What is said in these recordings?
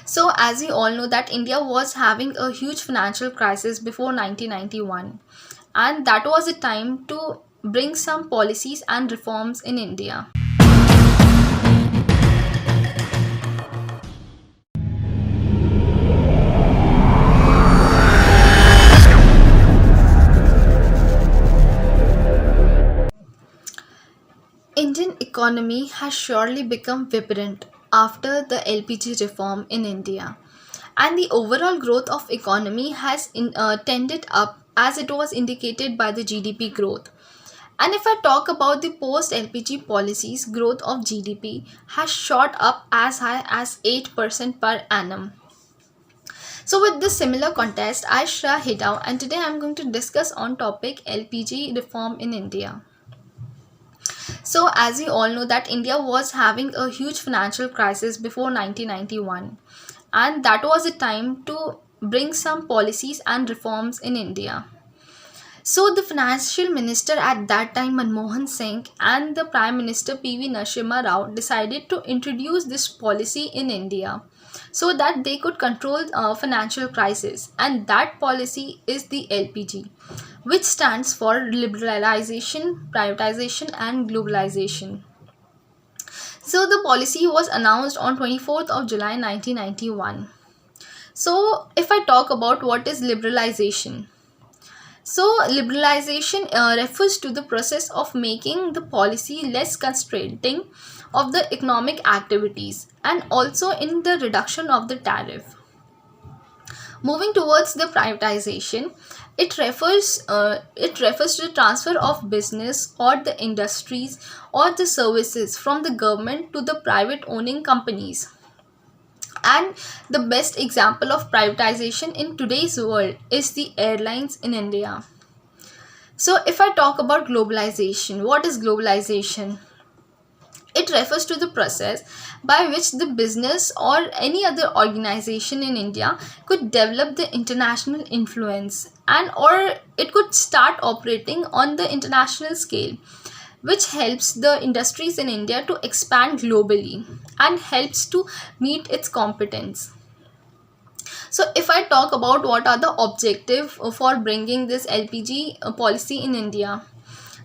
So, as we all know, that India was having a huge financial crisis before 1991, and that was the time to bring some policies and reforms in India. Indian economy has surely become vibrant after the LPG reform in India, and the overall growth of economy has tended up as it was indicated by the GDP growth. And if I talk about the post LPG policies, growth of GDP has shot up as high as 8% per annum. So with this similar context, I Shra Hidao, and today I'm going to discuss on topic LPG reform in India. So as we all know, that India was having a huge financial crisis before 1991, and that was the time to bring some policies and reforms in India. So the financial minister at that time, Manmohan Singh, and the Prime Minister PV Narasimha Rao decided to introduce this policy in India so that they could control financial crisis, and that policy is the LPG, which stands for liberalization, privatization and globalization. So the policy was announced on 24th of July 1991. So if I talk about what is liberalization, so, liberalization refers to the process of making the policy less constraining of the economic activities and also in the reduction of the tariff. Moving towards the privatization, it refers to the transfer of business or the industries or the services from the government to the private owning companies. And the best example of privatization in today's world is the airlines in India. So, if I talk about globalization, what is globalization? It refers to the process by which the business or any other organization in India could develop the international influence and or it could start operating on the international scale, which helps the industries in India to expand globally and helps to meet its competence. So, if I talk about what are the objective for bringing this LPG policy in India,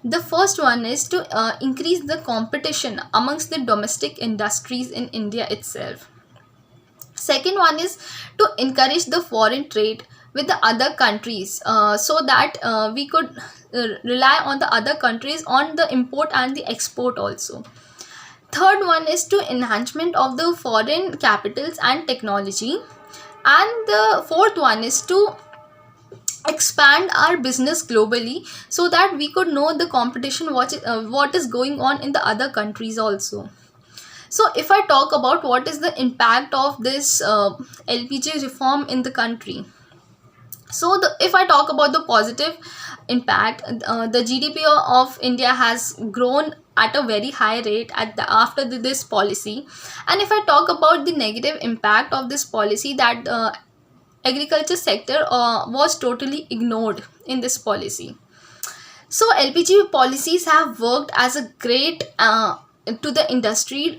the first one is to increase the competition amongst the domestic industries in India itself. Second one is to encourage the foreign trade with the other countries so that we could rely on the other countries on the import and the export also. Third one is to enhancement of the foreign capitals and technology, and the fourth one is to expand our business globally so that we could know the competition what is going on in the other countries also. So if I talk about what is the impact of this LPG reform in the country, so if I talk about the positive impact, the GDP of India has grown at a very high rate after this policy. And if I talk about the negative impact of this policy, that agriculture sector was totally ignored in this policy. So LPG policies have worked as a great to the industry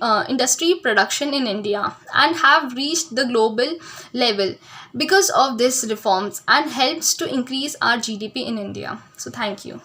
production in India and have reached the global level because of these reforms and helps to increase our GDP in India. So thank you.